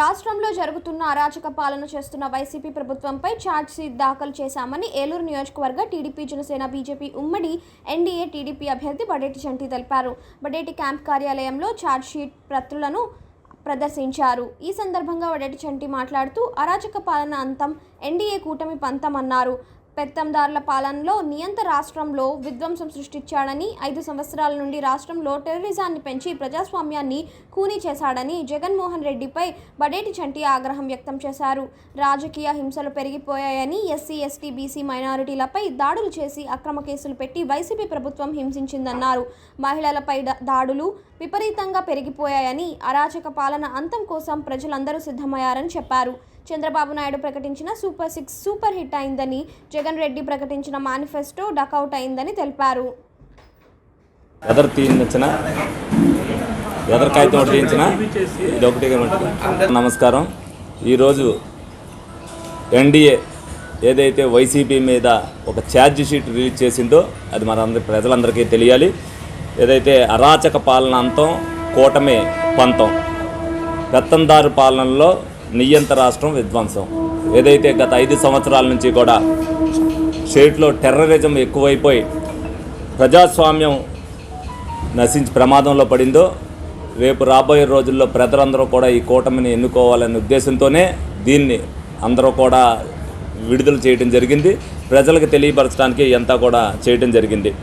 రాష్ట్రంలో జరుగుతున్న అరాచక పాలన చేస్తున్న వైసీపీ ప్రభుత్వంపై ఛార్జ్షీట్ దాఖలు చేశామని ఏలూరు నియోజకవర్గ టీడీపీ జనసేన బీజేపీ ఉమ్మడి ఎన్డీఏ టీడీపీ అభ్యర్థి బడేటి చంటి తెలిపారు. బడేటి క్యాంప్ కార్యాలయంలో ఛార్జ్షీట్ ప్రతులను ప్రదర్శించారు. ఈ సందర్భంగా బడేటి చంటి మాట్లాడుతూ అరాచక పాలన అంతం, ఎన్డీఏ కూటమి పంతం అన్నారు. పెత్తందారుల పాలనలో నియంత రాష్ట్రంలో విధ్వంసం సృష్టించాడని, 5 సంవత్సరాల నుండి రాష్ట్రంలో టెర్రరిజాన్ని పెంచి ప్రజాస్వామ్యాన్ని ఖూనీ చేశాడని జగన్మోహన్ రెడ్డిపై బడేటి చంటి ఆగ్రహం వ్యక్తం చేశారు. రాజకీయ హింసలు పెరిగిపోయాయని, ఎస్సీ, ఎస్టీ, బీసీ మైనారిటీలపై దాడులు చేసి అక్రమ కేసులు పెట్టి వైసీపీ ప్రభుత్వం హింసించిందన్నారు. మహిళలపై దాడులు విపరీతంగా పెరిగిపోయాయని, అరాచక పాలన అంతం కోసం ప్రజలందరూ సిద్ధమయ్యారని చెప్పారు. చంద్రబాబు నాయుడు ప్రకటించిన సూపర్ 6 సూపర్ హిట్ అయిందని, జగన్ రెడ్డి ప్రకటించిన మేనిఫెస్టో డకౌట్ అయిందని తెలిపారు. నమస్కారం. ఈరోజు ఎన్డీఏ ఏదైతే వైసీపీ మీద ఒక ఛార్జ్ షీట్ రిలీజ్ చేసిందో అది మన ప్రజలందరికీ తెలియాలి. ఏదైతే అరాచక పాలన అంతం, కూటమి పంతం, పెత్తందారు పాలనలో నియంత రాష్ట్రం విధ్వంసం. ఏదైతే గత 5 సంవత్సరాల నుంచి కూడా స్టేట్లో టెర్రరిజం ఎక్కువైపోయి ప్రజాస్వామ్యం నశించి ప్రమాదంలో పడిందో, రేపు రాబోయే రోజుల్లో ప్రజలందరూ కూడా ఈ కూటమిని ఎన్నుకోవాలనే ఉద్దేశంతోనే దీన్ని అందరూ కూడా విడుదల చేయడం జరిగింది. ప్రజలకు తెలియపరచడానికి అంతా కూడా చేయడం జరిగింది.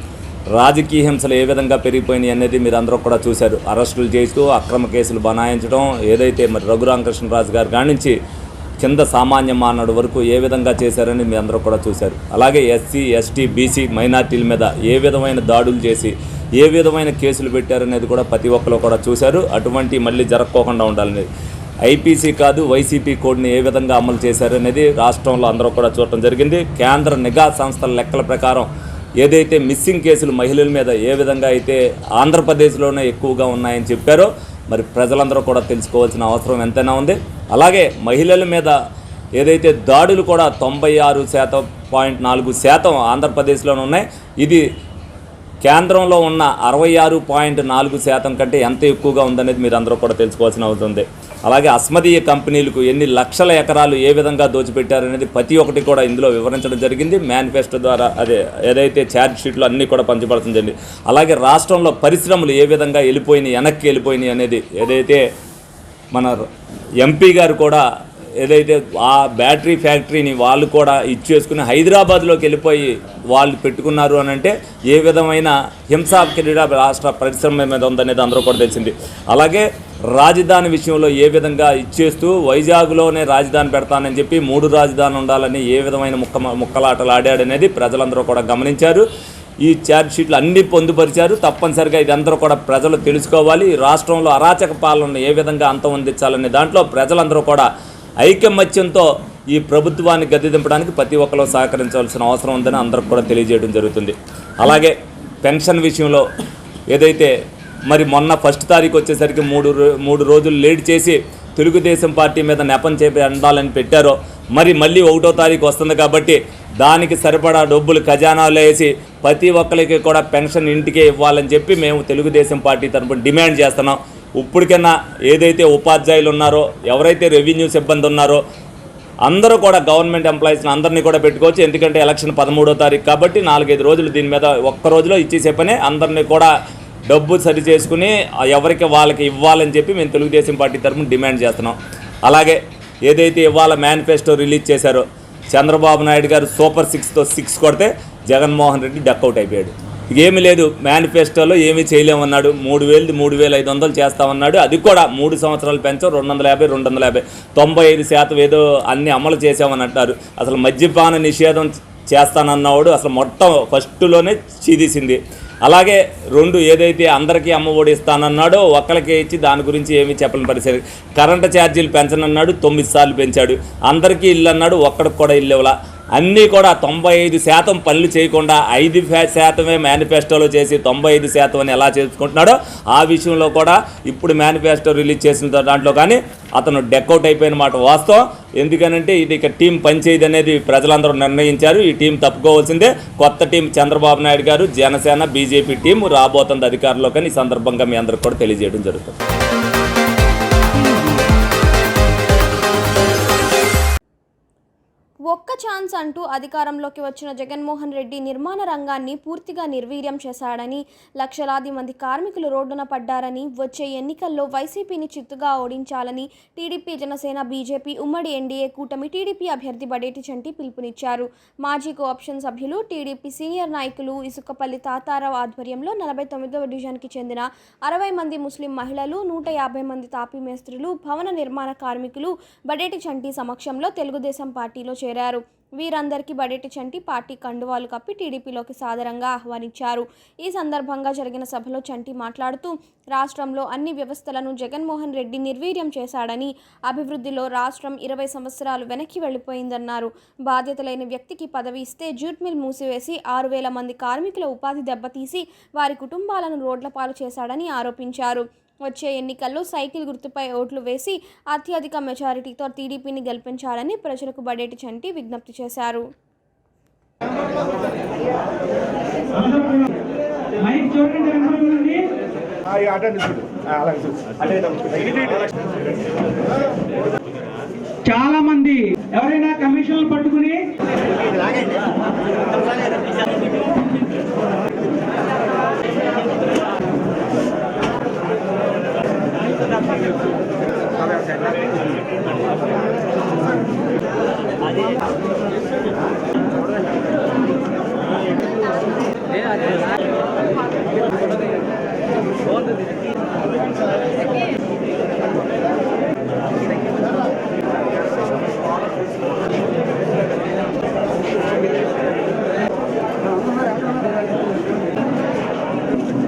రాజకీయ హింసలు ఏ విధంగా పెరిగిపోయినాయి అనేది మీరు అందరూ కూడా చూశారు. అరెస్టులు చేస్తూ అక్రమ కేసులు బనాయించడం, ఏదైతే మరి రఘురామకృష్ణరాజు గారి కాడి నుంచి కింద సామాన్య మానవుడి వరకు ఏ విధంగా చేశారని మీ అందరూ కూడా చూశారు. అలాగే ఎస్సీ, ఎస్టీ, బీసీ మైనార్టీల మీద ఏ విధమైన దాడులు చేసి ఏ విధమైన కేసులు పెట్టారనేది కూడా ప్రతి ఒక్కరు కూడా చూశారు. అటువంటి మళ్ళీ జరగకోకుండా ఉండాలనేది ఐపీసీ కాదు, వైసీపీ కోడ్ని ఏ విధంగా అమలు చేశారనేది రాష్ట్రంలో అందరూ కూడా చూడటం జరిగింది. కేంద్ర నిఘా సంస్థల లెక్కల ప్రకారం ఏదైతే మిస్సింగ్ కేసులు మహిళల మీద ఏ విధంగా అయితే ఆంధ్రప్రదేశ్లోనే ఎక్కువగా ఉన్నాయని చెప్పారో మరి ప్రజలందరూ కూడా తెలుసుకోవాల్సిన అవసరం ఎంతైనా ఉంది. అలాగే మహిళల మీద ఏదైతే దాడులు కూడా 96.4% ఆంధ్రప్రదేశ్లోనే ఉన్నాయి. ఇది కేంద్రంలో ఉన్న 66.4% కంటే ఎంత ఎక్కువగా ఉందనేది మీరు అందరూ కూడా తెలుసుకోవాల్సిన అవసరం ఉంది. అలాగే అస్మదీయ కంపెనీలకు ఎన్ని లక్షల ఎకరాలు ఏ విధంగా దోచిపెట్టారనేది ప్రతి ఒక్కటి కూడా ఇందులో వివరించడం జరిగింది. మేనిఫెస్టో ద్వారా ఏదైతే ఛార్జ్ షీట్లు అన్నీ కూడా పంచబడుతుంది జరిగింది. అలాగే రాష్ట్రంలో పరిశ్రమలు ఏ విధంగా వెనక్కి వెళ్ళిపోయినాయి అనేది ఏదైతే మన ఎంపీ గారు కూడా ఏదైతే ఆ బ్యాటరీ ఫ్యాక్టరీని వాళ్ళు కూడా ఇచ్చేసుకుని హైదరాబాద్లోకి వెళ్ళిపోయి వాళ్ళు పెట్టుకున్నారు అని అంటే ఏ విధమైన హింసా క్రీడా రాష్ట్ర పరిశ్రమ మీద ఉందనేది అందరూ కూడా తెలిసింది. అలాగే రాజధాని విషయంలో ఏ విధంగా ఇచ్చేస్తూ వైజాగ్లోనే రాజధాని పెడతానని చెప్పి 3 రాజధానులు ఉండాలని ఏ విధమైన ముక్కలాటలు ఆడాడనేది ప్రజలందరూ కూడా గమనించారు. ఈ ఛార్జ్ షీట్లు అన్నీ పొందుపరిచారు. తప్పనిసరిగా ఇదందరూ కూడా ప్రజలు తెలుసుకోవాలి. రాష్ట్రంలో అరాచక పాలనను ఏ విధంగా అంతమొందించాలనే దాంట్లో ప్రజలందరూ కూడా ఐకమత్యంతో ఈ ప్రభుత్వాన్ని గద్దెదింపడానికి ప్రతి ఒక్కరు సహకరించాల్సిన అవసరం ఉందని అందరికి కూడా తెలియజేయడం జరుగుతుంది. అలాగే పెన్షన్ విషయంలో ఏదైతే మరి మొన్న 1వ తారీఖు వచ్చేసరికి 3 రోజులు లేట్ చేసి తెలుగుదేశం పార్టీ మీద నెపం చేపి అండాలని పెట్టారో మళ్ళీ 1వ తారీఖు వస్తుంది కాబట్టి దానికి సరిపడా డబ్బులు ఖజానాలో వేసి ప్రతి ఒక్కరికి కూడా పెన్షన్ ఇంటికే ఇవ్వాలని చెప్పి మేము తెలుగుదేశం పార్టీ తరఫున డిమాండ్ చేస్తున్నాం. ఇప్పటికైనా ఏదైతే ఉపాధ్యాయులు ఉన్నారో, ఎవరైతే రెవెన్యూ సిబ్బంది ఉన్నారో అందరూ కూడా గవర్నమెంట్ ఎంప్లాయీస్ని అందరినీ కూడా పెట్టుకోవచ్చు. ఎందుకంటే ఎలక్షన్ 13వ తారీఖు కాబట్టి 4-5 రోజులు దీని మీద ఒక్క రోజులో ఇచ్చేసే పని అందరినీ కూడా డబ్బు సరి చేసుకుని ఎవరికి వాళ్ళకి ఇవ్వాలని చెప్పి మేము తెలుగుదేశం పార్టీ తరఫున డిమాండ్ చేస్తున్నాం. అలాగే ఏదైతే ఇవాళ మేనిఫెస్టో రిలీజ్ చేశారో చంద్రబాబు నాయుడు గారు సూపర్ 6తో 6 కొడితే జగన్మోహన్ రెడ్డి డక్అవుట్ అయిపోయాడు. ఏమీ లేదు, మేనిఫెస్టోలో ఏమీ చేయలేమన్నాడు. 3,000 3,500 చేస్తామన్నాడు. అది కూడా 3 సంవత్సరాలు పెంచాం, 250 95% ఏదో అన్నీ అమలు చేసామని అంటారు. అసలు మద్యపాన నిషేధం చేస్తానన్నవాడు అసలు మొత్తం ఫస్ట్లోనే చీదీసింది. అలాగే 2 ఏదైతే అందరికీ అమ్మఒడి ఇస్తానన్నాడో ఒక్కరికే ఇచ్చి దాని గురించి ఏమీ చెప్పలేని పరిస్థితి. కరెంటు ఛార్జీలు పెంచనన్నాడు, 9 సార్లు పెంచాడు. అందరికీ ఇల్లు అన్నాడు, ఒక్కడికి కూడా ఇల్లు ఇవ్వాల. అన్నీ కూడా 95% పనులు చేయకుండా 5% మేనిఫెస్టోలో చేసి 95% అని ఎలా చేసుకుంటున్నాడో ఆ విషయంలో కూడా ఇప్పుడు మేనిఫెస్టో రిలీజ్ చేసిన దాంట్లో కానీ అతను డెకౌట్ అయిపోయిన మాట వాస్తవం. ఎందుకనంటే ఇది ఇక టీం పనిచేయదు అనేది ప్రజలందరూ నిర్ణయించారు. ఈ టీం తప్పుకోవాల్సిందే. కొత్త టీం చంద్రబాబు నాయుడు గారు, జనసేన, బీజేపీ టీం రాబోతుంది అధికారంలో. కానీ ఈ సందర్భంగా మీ అందరికి కూడా తెలియజేయడం జరుగుతుంది. ఛాన్స్ అంటూ అధికారంలోకి వచ్చిన జగన్మోహన్ రెడ్డి నిర్మాణ రంగాన్ని పూర్తిగా నిర్వీర్యం చేశాడని, లక్షలాది మంది కార్మికులు రోడ్డున పడ్డారని, వచ్చే ఎన్నికల్లో వైసీపీని చిత్తుగా ఓడించాలని టీడీపీ, జనసేన, బీజేపీ ఉమ్మడి ఎన్డీఏ కూటమి టీడీపీ అభ్యర్థి బడేటి చంటి పిలుపునిచ్చారు. మాజీ కోఆప్షన్ సభ్యులు, టీడీపీ సీనియర్ నాయకులు ఇసుకపల్లి తాతారావు ఆధ్వర్యంలో 49వ డివిజన్కి చెందిన 60 మంది ముస్లిం మహిళలు, 150 మంది తాపీ మేస్త్రులు, భవన నిర్మాణ కార్మికులు బడేటి చంటి సమక్షంలో తెలుగుదేశం పార్టీలో చేరారు. వీరందరికీ బడేటి చంటి పార్టీ కండువాలు కప్పి టీడీపీలోకి సాదరంగా ఆహ్వానించారు. ఈ సందర్భంగా జరిగిన సభలో చంటి మాట్లాడుతూ, రాష్ట్రంలో అన్ని వ్యవస్థలను జగన్మోహన్ రెడ్డి నిర్వీర్యం చేశాడని, అభివృద్ధిలో రాష్ట్రం 20 సంవత్సరాలు వెనక్కి వెళ్లిపోయిందన్నారు. బాధ్యత లేని వ్యక్తికి పదవి ఇస్తే జూట్ మిల్ మూసివేసి 6,000 మంది కార్మికుల ఉపాధి దెబ్బతీసి వారి కుటుంబాలను రోడ్ల పాలు చేశాడని ఆరోపించారు. వచ్చే ఎన్నికల్లో సైకిల్ గుర్తుపై ఓట్లు వేసి అత్యధిక మెజారిటీతో టీడీపీని గెలిపించాలని ప్రజలకు బడేటి చంటి విజ్ఞప్తి చేశారు. చాలా మంది ఎవరైనా కమిషన్లు పట్టుకుని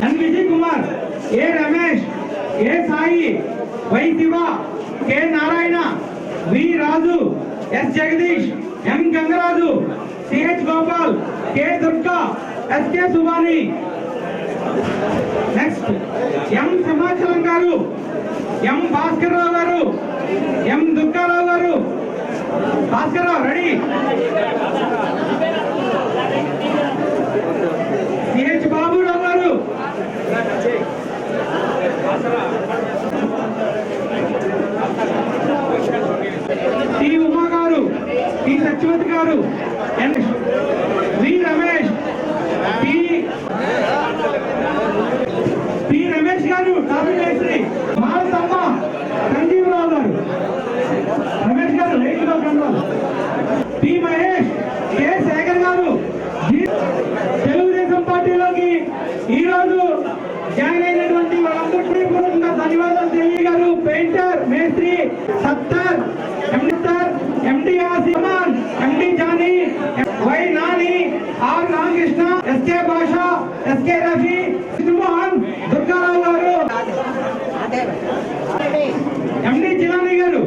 N Vijay Kumar, A Ramesh, A Sai, Y Shiva, K Narayana, V Raju, S Jagadish, M Gangaraju, CH Gopal, K Durga, SK Subhani. Next M Simhachalam గారు, ఎం భాస్కర్ రావు గారు, ఎం దుర్గారావు గారు. భాస్కర్ రావు రెడీ. సిహెచ్ బాబురావు గారు, టి ఉమా గారు, టి సత్యవతి గారు, వి రమేష్, పి రమేష్ గారు, టాపీ మేస్త్రి, మాలతమ్మ, సంజీవరావు గారు, రమేష్ గారు రైతులో కన్నారు, పి మహేష్, కె శేఖర్ గారు. తెలుగుదేశం పార్టీలోకి ఈరోజు జాయిన్ అయినటువంటి వాళ్ళందరికీ పూర్వకంగా ధన్యవాదాలు తెలియగారు. పెయింటర్, మేస్త్రి, Sattar, MD Asiman, MD Jani, Y Nani, R Ramakrishna, SK Basha, SK Rafi, Mohan, Durgarao గారు, ఎండి జిలానీ గారు.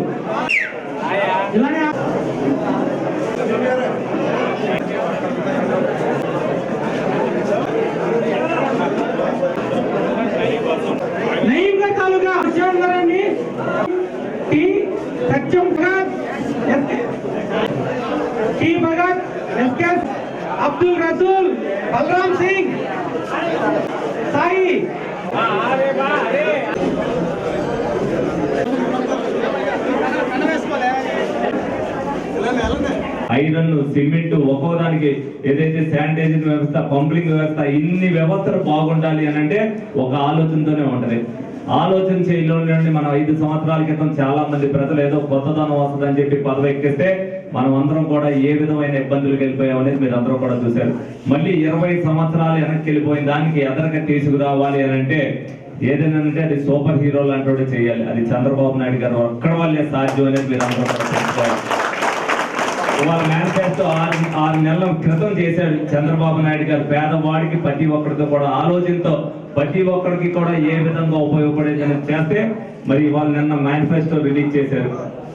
నయీంగఢ్ తాలూకా విజయనగరాన్ని T Satyam Bhagat, T Bhagat, SK Abdul Rasool, Balram Singh, Sai. Iron, cement, ఒక్కోదానికి ఏదైతే శానిటైజర్ వ్యవస్థ, పంపింగ్ వ్యవస్థ, ఇన్ని వ్యవస్థలు బాగుండాలి అని అంటే ఒక ఆలోచనతోనే ఉంటది. ఆలోచన చేయలోని మనం 5 సంవత్సరాల క్రితం చాలా మంది ప్రజలు ఏదో కొత్తదనం వస్తుందని చెప్పి పదవి ఎక్కిస్తే మనం అందరం కూడా ఏ విధమైన ఇబ్బందులకు వెళ్ళిపోయాం అనేది మీరు అందరూ కూడా చూశారు. మళ్ళీ 20 సంవత్సరాలు వెనక్కి వెళ్ళిపోయిన దానికి ఎదరగా తీసుకురావాలి అని అంటే ఏదైనా అంటే అది సూపర్ హీరో లాంటి చేయాలి. అది చంద్రబాబు నాయుడు గారు ఒక్కడ వాళ్ళే సాధ్యం అనేది మీరు అందరూ కూడా తెలుసుకోవాలి. వాళ్ళ మేనిఫెస్టో 6 నెలల క్రితం చేశాడు చంద్రబాబు నాయుడు గారు. పేదవాడికి ప్రతి ఒక్కరితో కూడా ఆలోచనతో ప్రతి ఒక్కరికి కూడా ఏ విధంగా ఉపయోగపడేదని చేస్తే మరి వాళ్ళు నిన్న మేనిఫెస్టో రిలీజ్ చేశారు.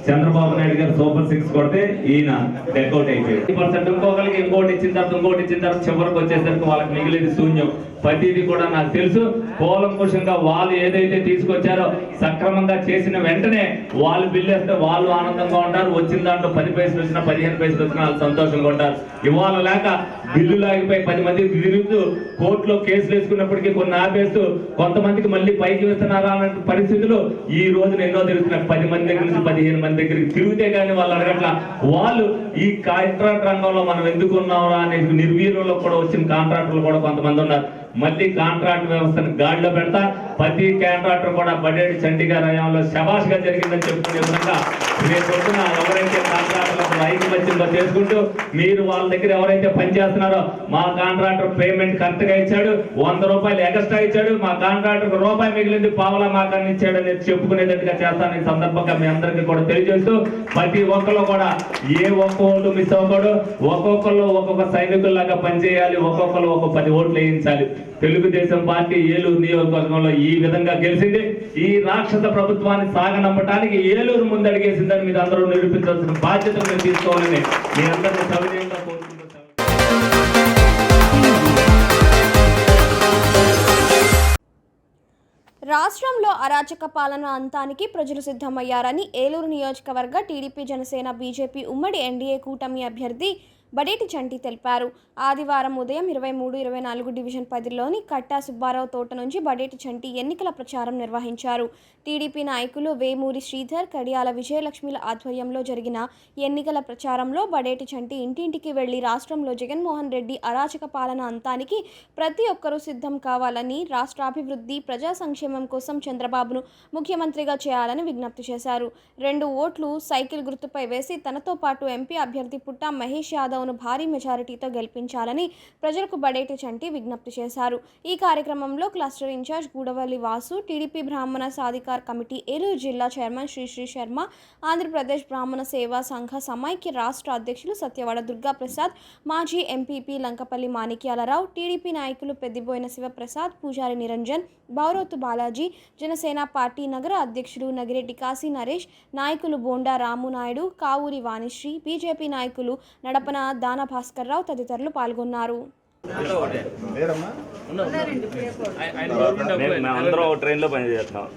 చంద్రబాబు నాయుడు గారు సూపర్ 6 కొడితే ఈయన డెకౌట్ అయిపోయాడు. 10% ఇంకొకరికి ఇంకోటి ఇచ్చిన తర్వాత చివరికి వచ్చేసరికి వాళ్ళకి మిగిలింది శూన్యం. ప్రతిదీ కూడా నాకు తెలుసు. కూలంకుషంగా వాళ్ళు ఏదైతే తీసుకొచ్చారో సక్రమంగా చేసిన వెంటనే వాళ్ళు బిల్లేస్తే వాళ్ళు ఆనందంగా ఉంటారు. వచ్చిన దాంట్లో 10 పైసలు వచ్చినా 15 పైసలు వచ్చినా వాళ్ళు సంతోషంగా ఉంటారు. ఇవాళ లేక బిల్లు లాగిపోయి 10 మంది తిరుగుతూ కోర్టులో కేసులు వేసుకున్నప్పటికీ కొన్ని ఆపేస్తూ కొంతమందికి మళ్ళీ పైకి వేస్తున్నారా అన్న పరిస్థితులు ఈ రోజున ఎన్నో తిరుగుతున్నారు. 10 మంది దగ్గర నుంచి 15 మంది దాని దగ్గరికి తిరిగితే కానీ వాళ్ళు అడగట్ల. వాళ్ళు ఈ కాంట్రాక్ట్ రంగంలో మనం ఎందుకు ఉన్నామా అనే నిర్వీర్యంలో కూడా వచ్చిన కాంట్రాక్టర్లు కూడా కొంతమంది ఉన్నారు. మళ్ళీ కాంట్రాక్ట్ వ్యవస్థను గాడిలో పెడతా ప్రతి కాంట్రాక్టర్ కూడా బడేటి చంటి గారి హయాంలో శబాష్ గా జరిగిందని చెప్పుకునే విధంగా రేపు పొద్దున ఎవరైతే కాంట్రాక్టర్లకు ఐకమత్యంగా చేసుకుంటూ మీరు వాళ్ళ దగ్గర ఎవరైతే పనిచేస్తున్నారో మా కాంట్రాక్టర్ పేమెంట్ కరెక్ట్ గా ఇచ్చాడు, 100 రూపాయలు ఎక్స్ట్రా ఇచ్చాడు, మా కాంట్రాక్టర్ రూపాయి మిగిలింది పావలా మాకాన్ని ఇచ్చాడు అనేది చెప్పుకునేటట్టుగా చేస్తాను. ఈ సందర్భంగా మీ అందరికీ కూడా తెలియజేస్తూ ప్రతి ఒక్కరు కూడా ఏ ఒక్క ఓటు మిస్ అవ్వకూడదు, ఒక్కొక్కరు ఒక్కొక్క సైనికుల్లాగా పనిచేయాలి, ఒక్కొక్కరు ఒక 10 ఓట్లు వేయించాలి. తెలుగుదేశం పార్టీ ఏలూరు నియోజకవర్గంలో ఈ విధంగా గెలిచింది. ఈ రాక్షస ప్రభుత్వాన్ని సాగనంపడానికి ఏలూరు ముందడిగేసిందని మీరు అందరూ నిరూపించాల్సిన బాధ్యతను మీరు తీసుకోవాలని మీ అందరినీ సవినయంగా కోరుకుంటున్నాను. రాష్ట్రంలో అరాచక పాలన అంతానికి ప్రజలు సిద్ధమయ్యారని ఏలూరు నియోజకవర్గ టీడీపీ జనసేన బీజేపీ ఉమ్మడి ఎన్డీఏ కూటమి అభ్యర్థి బడేటి చంటి తెలిపారు. ఆదివారం ఉదయం 23-24 డివిజన్ 10లోని కట్టా సుబ్బారావు తోట నుంచి బడేటి చంటి ఎన్నికల ప్రచారం నిర్వహించారు. టీడీపీ నాయకులు వేమూరి శ్రీధర్, కడియాల విజయలక్ష్మిల ఆధ్వర్యంలో జరిగిన ఎన్నికల ప్రచారంలో బడేటి చంటి ఇంటింటికి వెళ్లి రాష్ట్రంలో జగన్మోహన్ రెడ్డి అరాచక పాలన అంతానికి ప్రతి ఒక్కరూ సిద్ధం కావాలని, రాష్ట్రాభివృద్ధి, ప్రజా సంక్షేమం కోసం చంద్రబాబును ముఖ్యమంత్రిగా చేయాలని విజ్ఞప్తి చేశారు. 2 ఓట్లు సైకిల్ గుర్తుపై వేసి తనతో పాటు ఎంపీ అభ్యర్థి పుట్టా మహేష్ యాదవ్ను భారీ మెజారిటీతో గెలిపించాలని ప్రజలకు బడేటి చంటి విజ్ఞప్తి చేశారు. ఈ కార్యక్రమంలో cluster incharge Gudavalli Vasu, TDP బ్రాహ్మణ సాధికార కమిటీ ఏలూరు జిల్లా చైర్మన్ శ్రీ శర్మ, ఆంధ్రప్రదేశ్ బ్రాహ్మణ సేవా సంఘ సమైక్య రాష్ట్ర అధ్యక్షులు సత్యవాడ దుర్గాప్రసాద్, మాజీ ఎంపీపీ లంకపల్లి మాణిక్యాలరావు, టీడీపీ నాయకులు పెద్దిబోయిన శివప్రసాద్, పూజారి నిరంజన్, బౌరోతు బాలాజీ, జనసేన పార్టీ నగర అధ్యక్షుడు నగిరెడ్డి కాశీ నరేష్, నాయకులు బోండా రామునాయుడు, కావూరి వాణిశ్రీ, బీజేపీ నాయకులు నడపన దాన భాస్కర్ రావు తదితరులు పాల్గొన్నారు. అందరూ ట్రైన్లో పనిచేస్తున్నాం.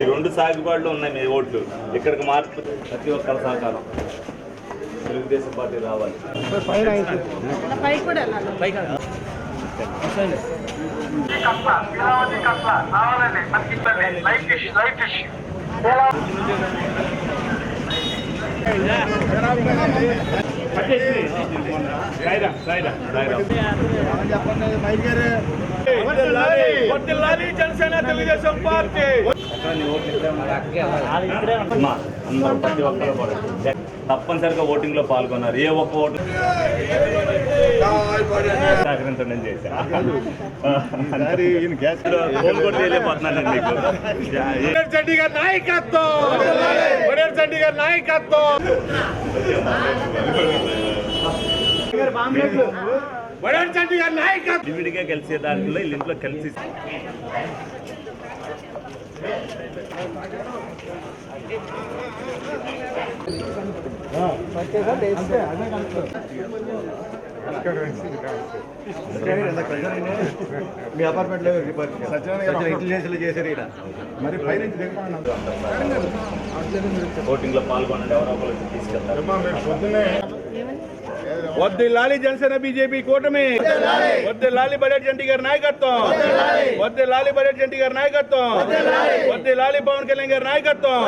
ఈ 2 సాగుబాట్లు ఉన్నాయి మీ ఓట్లు. ఇక్కడికి మార్పు ప్రతి ఒక్కరి సహకారం తెలుగుదేశం పార్టీ రావాలి. జనసేన తెలుగుదేశం పార్టీ అందరూ ప్రతి ఒక్కరు కూడా తప్పనిసరిగా ఓటింగ్ లో పాల్గొన్నారు. ఏ ఒక్క ఓటు సహకరించండి చేశా విడిగా కలిసే దాంట్లో ఇంట్లో కలిసి మీ అపార్ట్మెంట్ ఇంటెలిజెన్స్ చేశారు ఇక్కడ మరి ఓటింగ్ లో పాల్గొనండి. ఎవరో ఒకరు తీసుకెళ్తారు. వద్దిల్లాలి జనసేన బీజేపీ కూటమి, వద్దిల్లాలి బడేటి చంటి గారి నాయకత్వం, వద్దిల్లాలి బడేటి చంటి గారి నాయకత్వం, వద్దిల్లాలి పవన్ కళ్యాణ్ గారి నాయకత్వం.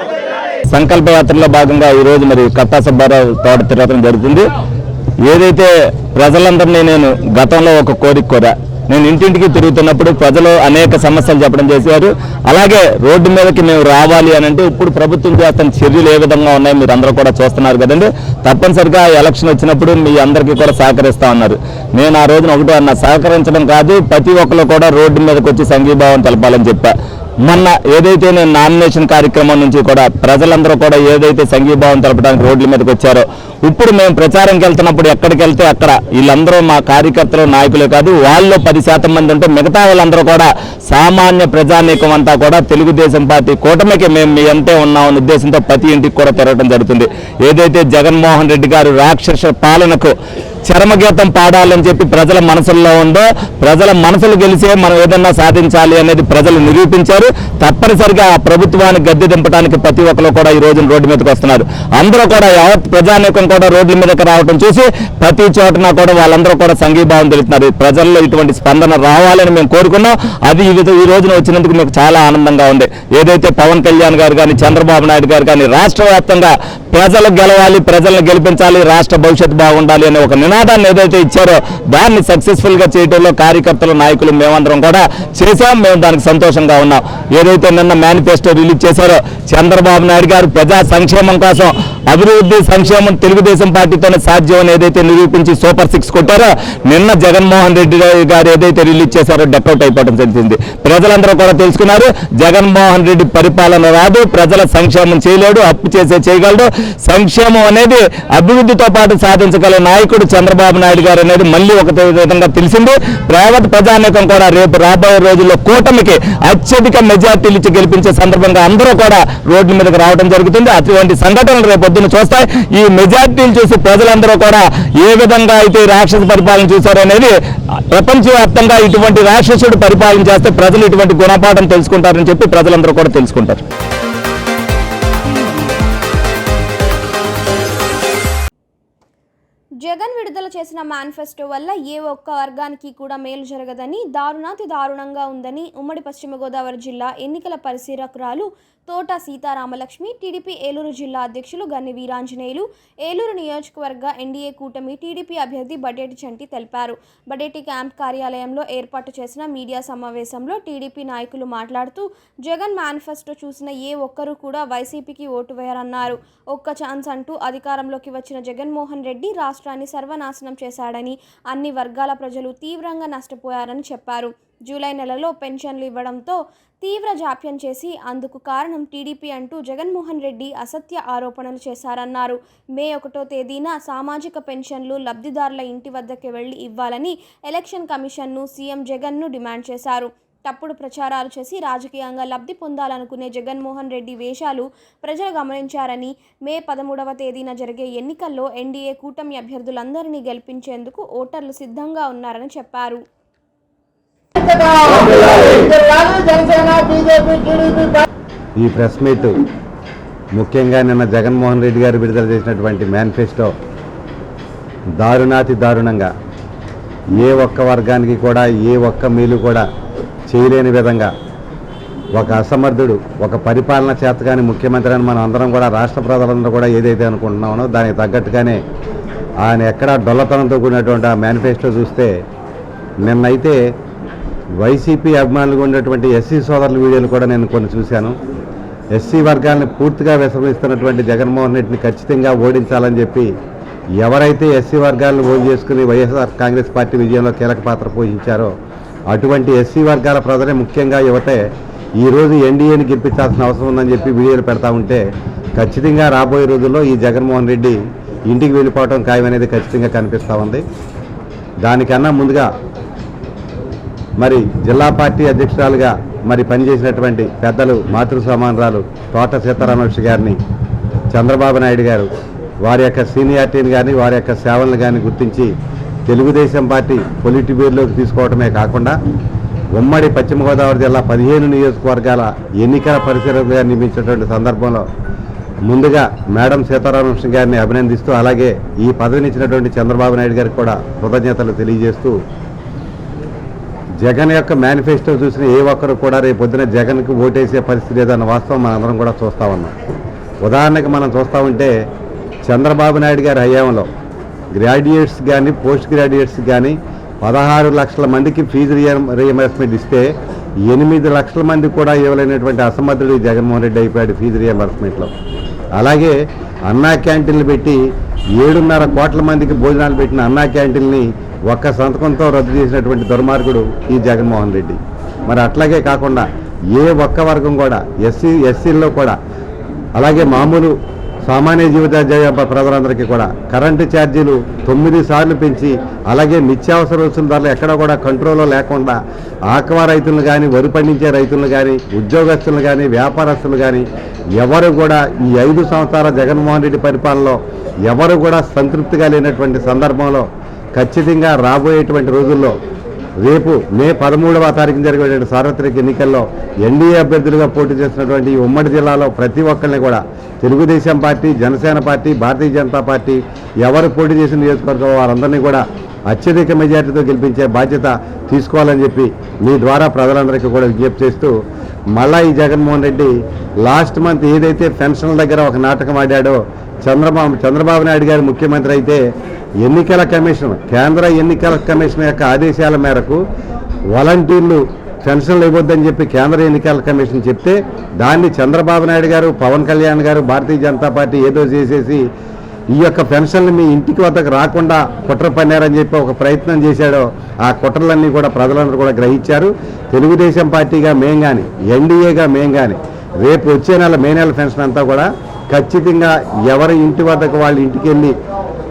సంకల్ప యాత్రలో భాగంగా ఈరోజు మరి కట్టా సుబ్బారావు తోట తిరగడం జరుగుతుంది. ఏదైతే ప్రజలందరినీ నేను గతంలో ఒక కోరిక కోరా, నేను ఇంటింటికి తిరుగుతున్నప్పుడు ప్రజలు అనేక సమస్యలు చెప్పడం చేశారు. అలాగే రోడ్డు మీదకి మేము రావాలి అని అంటే ఇప్పుడు ప్రభుత్వం చేస్తున్న చర్యలు ఏ విధంగా ఉన్నాయో మీరు అందరూ కూడా చూస్తున్నారు కదండి. తప్పనిసరిగా ఎలక్షన్ వచ్చినప్పుడు మీ అందరికీ కూడా సహకరిస్తా ఉన్నారు. నేను ఆ రోజున ఒకటి అన్న, సహకరించడం కాదు, ప్రతి ఒక్కరు కూడా రోడ్డు మీదకి వచ్చి సంఘీభావం తెలపాలని చెప్పా. మొన్న ఏదైతే నేను నామినేషన్ కార్యక్రమం నుంచి కూడా ప్రజలందరూ కూడా ఏదైతే సంఘీభావం తెలపడానికి రోడ్ల మీదకి వచ్చారో, ఇప్పుడు మేము ప్రచారంకి వెళ్తున్నప్పుడు ఎక్కడికి వెళ్తే అక్కడ వీళ్ళందరూ మా కార్యకర్తలు, నాయకులే కాదు, వాళ్ళు 10% మంది ఉంటే మిగతా వాళ్ళందరూ కూడా సామాన్య ప్రజానీకం అంతా కూడా తెలుగుదేశం పార్టీ కూటమికి మేము మీ అంతే ఉన్నామన్న ఉద్దేశంతో ప్రతి ఇంటికి కూడా తిరగడం జరుగుతుంది. ఏదైతే జగన్మోహన్ రెడ్డి గారు రాక్షస పాలనకు చరమగీతం పాడాలని చెప్పి ప్రజల మనసుల్లో ఉందో, ప్రజల మనసులు గెలిచే మనం ఏదన్నా సాధించాలి అనేది ప్రజలు నిరూపించారు. తప్పనిసరిగా ఆ ప్రభుత్వాన్ని గద్దె దింపడానికి ప్రతి ఒక్కరు కూడా ఈ రోజున రోడ్డు మీదకి వస్తున్నారు. అందరూ కూడా యావత్ ప్రజానీకం కూడా రోడ్ల మీదకి రావడం చూసి ప్రతి చోటన కూడా వాళ్ళందరూ కూడా సంఘీభావం తెలుపుతున్నారు. ప్రజల్లో ఇటువంటి స్పందన రావాలని మేము కోరుకున్నాం. అది ఈ రోజున వచ్చినందుకు మీకు చాలా ఆనందంగా ఉంది. ఏదైతే పవన్ కళ్యాణ్ గారు కానీ, చంద్రబాబు నాయుడు గారు కానీ రాష్ట్ర వ్యాప్తంగా ప్రజలు గెలవాలి, ప్రజలను గెలిపించాలి, రాష్ట్ర భవిష్యత్తు బాగుండాలి అనే ఒక నినాదాన్ని ఏదైతే ఇచ్చారో దాన్ని సక్సెస్ఫుల్ గా చేయడంలో కార్యకర్తలు, నాయకులు మేమందరం కూడా చేశాం. మేము దానికి సంతోషంగా ఉన్నాం. ఏదైతే నిన్న మేనిఫెస్టో రిలీజ్ చేశారో చంద్రబాబు నాయుడు గారు ప్రజా సంక్షేమం కోసం, అభివృద్ధి సంక్షేమం తెలుగుదేశం పార్టీతోనే సాధ్యం అని ఏదైతే నిరూపించి సూపర్ 6 కొట్టారో, నిన్న జగన్మోహన్ రెడ్డి గారు ఏదైతే రిలీజ్ చేశారో డకౌట్ అయిపోవడం జరిగింది. ప్రజలందరూ కూడా తెలుసుకున్నారు, జగన్మోహన్ రెడ్డి పరిపాలన రాదు, ప్రజల సంక్షేమం చేయలేడు, అప్పు చేయగలడు. సంక్షేమం అనేది అభివృద్ధితో పాటు సాధించగల నాయకుడు చంద్రబాబు నాయుడు గారు అనేది మళ్ళీ ఒక విధంగా తెలిసింది. యావత్ ప్రజానీకం కూడా రేపు రాబోయే రోజుల్లో కూటమికి అత్యధిక మెజార్టీలు ఇచ్చి గెలిపించే సందర్భంగా అందరూ కూడా రోడ్ల మీదకి రావడం జరుగుతుంది. అటువంటి సంఘటనలు రేపు పొద్దున చూస్తాయి. ఈ మెజార్టీలు చూసి ప్రజలందరూ కూడా ఏ విధంగా అయితే రాక్షస పరిపాలన చూశారనేది ప్రపంచవ్యాప్తంగా ఇటువంటి రాక్షసుడు పరిపాలన చేస్తే ప్రజలు ఇటువంటి గుణపాఠం తెలుసుకుంటారని చెప్పి ప్రజలందరూ కూడా తెలుసుకుంటారు. జగన్ విడుదల చేసిన మేనిఫెస్టో వల్ల ఏ ఒక్క వర్గానికి కూడా మేలు జరగదని, దారుణాతి దారుణంగా ఉందని ఉమ్మడి పశ్చిమ గోదావరి జిల్లా ఎన్నికల పరిశీలకురాలు తోట సీతారామలక్ష్మి, టీడీపీ ఏలూరు జిల్లా అధ్యక్షులు గన్ని వీరాంజనేయులు, ఏలూరు నియోజకవర్గ ఎన్డీఏ కూటమి టీడీపీ అభ్యర్థి బడేటి చంటి తెలిపారు. బడేటి క్యాంప్ కార్యాలయంలో ఏర్పాటు చేసిన మీడియా సమావేశంలో టీడీపీ నాయకులు మాట్లాడుతూ జగన్ మేనిఫెస్టో చూసిన ఏ ఒక్కరూ కూడా వైసీపీకి ఓటు వేయరన్నారు. ఒక్క ఛాన్స్ అంటూ అధికారంలోకి వచ్చిన జగన్మోహన్ రెడ్డి రాష్ట్రాన్ని సర్వనాశనం చేశాడని, అన్ని వర్గాల ప్రజలు తీవ్రంగా నష్టపోయారని చెప్పారు. జూలై నెలలో పెన్షన్లు ఇవ్వడంతో తీవ్ర జాప్యం చేసి అందుకు కారణం టీడీపీ అంటూ జగన్మోహన్ రెడ్డి అసత్య ఆరోపణలు చేశారన్నారు. మే 1వ తేదీన సామాజిక పెన్షన్లు లబ్ధిదారుల ఇంటి వద్దకు వెళ్లి ఇవ్వాలని ఎలక్షన్ కమిషన్ను సీఎం జగన్ను డిమాండ్ చేశారు. తప్పుడు ప్రచారాలు చేసి రాజకీయంగా లబ్ధి పొందాలనుకునే జగన్మోహన్ రెడ్డి వేషాలు ప్రజలు గమనించారని, మే 13వ తేదీన జరిగే ఎన్నికల్లో ఎన్డీఏ కూటమి అభ్యర్థులందరినీ గెలిపించేందుకు ఓటర్లు సిద్ధంగా ఉన్నారని చెప్పారు. ఈ ప్రెస్ మీట్ ముఖ్యంగా నిన్న జగన్మోహన్ రెడ్డి గారు విడుదల చేసినటువంటి మేనిఫెస్టో దారుణాతి దారుణంగా ఏ ఒక్క వర్గానికి కూడా ఏ ఒక్క మేలు కూడా చేయలేని విధంగా ఒక అసమర్థుడు, ఒక పరిపాలన చేతగాని ముఖ్యమంత్రి అని మనం అందరం కూడా, రాష్ట్ర ప్రజలందరూ కూడా ఏదైతే అనుకుంటున్నామో దానికి తగ్గట్టుగానే ఆయన ఎక్కడా డొల్లతనంతో కూడినటువంటి ఆ మేనిఫెస్టో చూస్తే, నిన్నైతే వైసీపీ అభిమానులుగా ఉన్నటువంటి ఎస్సీ సోదరుల వీడియోలు కూడా నేను కొన్ని చూశాను. ఎస్సీ వర్గాన్ని పూర్తిగా విస్మరిస్తున్నటువంటి జగన్మోహన్ రెడ్డిని ఖచ్చితంగా ఓడించాలని చెప్పి ఎవరైతే ఎస్సీ వర్గాలను ఓటు చేసుకుని వైఎస్ఆర్ కాంగ్రెస్ పార్టీ విజయంలో కీలక పాత్ర పోషించారో అటువంటి ఎస్సీ వర్గాల ప్రజలే, ముఖ్యంగా యువతే ఈరోజు ఎన్డీఏని గెలిపించాల్సిన అవసరం ఉందని చెప్పి వీడియోలు పెడతా ఉంటే, ఖచ్చితంగా రాబోయే రోజుల్లో ఈ జగన్మోహన్ రెడ్డి ఇంటికి వెళ్ళిపోవడం ఖాయమనేది ఖచ్చితంగా కనిపిస్తూ ఉంది. దానికన్నా ముందుగా మరి జిల్లా పార్టీ అధ్యక్షురాలుగా మరి పనిచేసినటువంటి పెద్దలు మాతృ సమానరాలు తోట సీతారామలక్ష్మి గారిని చంద్రబాబు నాయుడు గారు వారి యొక్క సీనియారిటీని కానీ వారి యొక్క సేవలను కానీ గుర్తించి తెలుగుదేశం పార్టీ పొలిట్ బ్యూరోలోకి తీసుకోవడమే కాకుండా ఉమ్మడి పశ్చిమ గోదావరి జిల్లా 15 నియోజకవర్గాల ఎన్నికల పరిశీలకులుగా నియమించినటువంటి సందర్భంలో ముందుగా మేడం సీతారామలక్ష్మి గారిని అభినందిస్తూ, అలాగే ఈ పదవినిచ్చినటువంటి చంద్రబాబు నాయుడు గారికి కూడా కృతజ్ఞతలు తెలియజేస్తూ, జగన్ యొక్క మేనిఫెస్టో చూసిన ఏ ఒక్కరు కూడా రేపు పొద్దున జగన్కి ఓటేసే పరిస్థితి లేదన్న వాస్తవం మనందరం కూడా చూస్తూ ఉన్నాం. ఉదాహరణకు మనం చూస్తూ ఉంటే చంద్రబాబు నాయుడు గారి హయాంలో గ్రాడ్యుయేట్స్ కానీ పోస్ట్ గ్రాడ్యుయేట్స్ కానీ 16 లక్షల మందికి ఫీజు రియంబర్స్మెంట్ ఇస్తే 8 లక్షల మంది కూడా ఇవ్వలేనటువంటి అసమర్థుడు జగన్మోహన్ రెడ్డి అయిపోయాడు ఫీజు రియంబర్స్మెంట్లో. అలాగే అన్నా క్యాంటీన్లు పెట్టి 7.5 కోట్ల మందికి భోజనాలు పెట్టిన అన్నా క్యాంటీన్ని ఒక్క సంతకంతో రద్దు చేసినటువంటి దుర్మార్గుడు ఈ జగన్మోహన్ రెడ్డి. మరి అట్లాగే కాకుండా ఏ ఒక్క వర్గం కూడా ఎస్సీల్లో కూడా, అలాగే మామూలు సామాన్య జీవిత ప్రజలందరికీ కూడా కరెంటు ఛార్జీలు 9 సార్లు పెంచి, అలాగే నిత్యావసర వస్తువుల ధరలు ఎక్కడ కూడా కంట్రోల్లో లేకుండా ఆక్వా రైతులను కానీ, వరి పండించే రైతులను కానీ, ఉద్యోగస్తులను కానీ, వ్యాపారస్తులు కానీ ఎవరు కూడా ఈ 5 సంవత్సరాల జగన్మోహన్ రెడ్డి పరిపాలనలో ఎవరు కూడా సంతృప్తిగా లేనటువంటి సందర్భంలో ఖచ్చితంగా రాబోయేటువంటి రోజుల్లో రేపు మే 13వ తారీఖున జరిగేటువంటి సార్వత్రిక ఎన్నికల్లో ఎన్డీఏ అభ్యర్థులుగా పోటీ చేస్తున్నటువంటి ఈ ఉమ్మడి జిల్లాలో ప్రతి ఒక్కరిని కూడా Telugu Desam party, Janasena party, Bharatiya Janata party ఎవరు పోటీ చేసిన నియోజకవర్గం వారందరినీ కూడా అత్యధిక మెజార్టీతో గెలిపించే బాధ్యత తీసుకోవాలని చెప్పి మీ ద్వారా ప్రజలందరికీ కూడా విజ్ఞప్తి చేస్తూ, మళ్ళా ఈ జగన్మోహన్ రెడ్డి లాస్ట్ మంత్ ఏదైతే పెన్షన్ల దగ్గర ఒక నాటకం ఆడాడో, చంద్రబాబు నాయుడు గారు ముఖ్యమంత్రి అయితే ఎన్నికల కమిషన్, కేంద్ర ఎన్నికల కమిషన్ యొక్క ఆదేశాల మేరకు వాలంటీర్లు పెన్షన్లు ఇవ్వద్దని చెప్పి కేంద్ర ఎన్నికల కమిషన్ చెప్తే దాన్ని చంద్రబాబు నాయుడు గారు, పవన్ కళ్యాణ్ గారు, భారతీయ జనతా పార్టీ ఏదో చేసేసి ఈ యొక్క పెన్షన్లు మీ ఇంటికి వద్దకు రాకుండా కుట్ర పన్నారని చెప్పి ఒక ప్రయత్నం చేశాడో ఆ కుట్రలన్నీ కూడా ప్రజలందరూ కూడా గ్రహించారు. తెలుగుదేశం పార్టీగా మేం కానీ, ఎన్డీఏగా మేం కానీ రేపు వచ్చే నెల మే నెల పెన్షన్ అంతా కూడా ఖచ్చితంగా ఎవరి ఇంటి వద్దకు వాళ్ళ ఇంటికి వెళ్ళి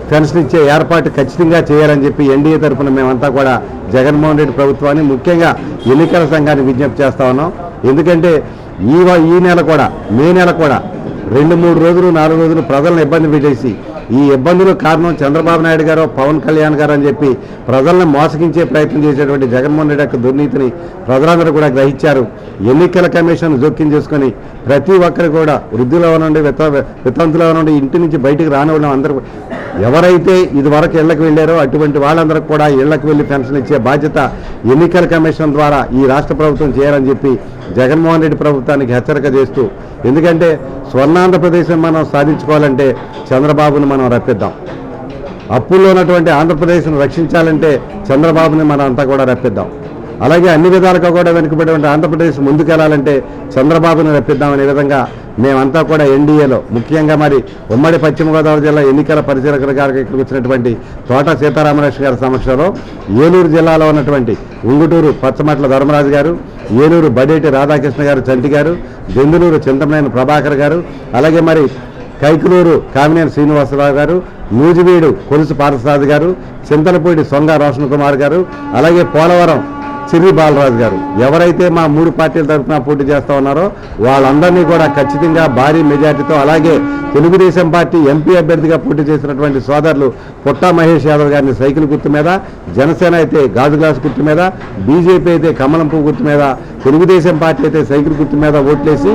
పెన్షన్ ఇచ్చే ఏర్పాటు ఖచ్చితంగా చేయాలని చెప్పి ఎన్డీఏ తరఫున మేమంతా కూడా జగన్మోహన్ రెడ్డి ప్రభుత్వాన్ని, ముఖ్యంగా ఎన్నికల సంఘాన్ని విజ్ఞప్తి చేస్తా ఉన్నాం. ఎందుకంటే ఈ నెల కూడా, మే నెల కూడా 2-3 రోజులు 4 రోజులు ప్రజలను ఇబ్బంది పెట్టేసి ఈ ఇబ్బందులకు కారణం చంద్రబాబు నాయుడు గారు, పవన్ కళ్యాణ్ గారు అని చెప్పి ప్రజలను మోసగించే ప్రయత్నం చేసేటువంటి జగన్మోహన్ రెడ్డి యొక్క దుర్నీతిని ప్రజలందరూ కూడా గ్రహించారు. ఎన్నికల కమిషన్ జోక్యం చేసుకుని ప్రతి ఒక్కరు కూడా వృద్ధుల నుండి వితంతుల నుండి ఇంటి నుంచి బయటికి రానివ్వడం, అందరూ ఎవరైతే ఇదివరకు ఇళ్లకు వెళ్ళారో అటువంటి వాళ్ళందరికీ కూడా ఇళ్లకు వెళ్ళి పెన్షన్ ఇచ్చే బాధ్యత ఎన్నికల కమిషన్ ద్వారా ఈ రాష్ట్ర ప్రభుత్వం చేయాలని చెప్పి జగన్మోహన్ రెడ్డి ప్రభుత్వానికి హెచ్చరిక చేస్తూ, ఎందుకంటే స్వర్ణాంధ్రప్రదేశ్ మనం సాధించుకోవాలంటే చంద్రబాబును మనం రప్పిద్దాం. అప్పుల్లో ఉన్నటువంటి ఆంధ్రప్రదేశ్ను రక్షించాలంటే చంద్రబాబుని మనం అంతా కూడా రప్పిద్దాం. అలాగే అన్ని విధాలుగా కూడా వెనుకబడిన ఆంధ్రప్రదేశ్ ముందుకెళ్లాలంటే చంద్రబాబును రప్పిద్దామనే విధంగా మేమంతా కూడా ఎన్డీఏలో, ముఖ్యంగా మరి ఉమ్మడి పశ్చిమ గోదావరి జిల్లా ఎన్నికల పరిశీలకుల గారికి ఇక్కడికి వచ్చినటువంటి తోట సీతారామరాజు గారి సమక్షంలో ఏలూరు జిల్లాలో ఉన్నటువంటి ఉంగుటూరు పచ్చమట్ల ధర్మరాజు గారు, ఏలూరు బడేటి రాధాకృష్ణ గారు చంటి గారు, దెందులూరు చింతమనేని ప్రభాకర్ గారు, అలాగే మరి కైకులూరు కామినేని శ్రీనివాసరావు గారు, నూజివీడు కొలుసు పార్థసారథి గారు, చింతలపూడి సొంగ రోషన్ కుమార్ గారు, అలాగే పోలవరం చిర్రి బాలరాజు గారు ఎవరైతే మా 3 పార్టీల తరఫున పోటీ చేస్తూ ఉన్నారో వాళ్ళందరినీ కూడా ఖచ్చితంగా భారీ మెజార్టీతో, అలాగే తెలుగుదేశం పార్టీ ఎంపీ అభ్యర్థిగా పోటీ చేసినటువంటి సోదరులు పుట్టా మహేష్ యాదవ్ గారిని సైకిల్ గుర్తు మీద, జనసేన అయితే గాజు గ్లాసు గుర్తు మీద, బీజేపీ అయితే కమలం పువ్వు గుర్తు మీద, తెలుగుదేశం పార్టీ అయితే సైకిల్ గుర్తు మీద ఓట్లేసి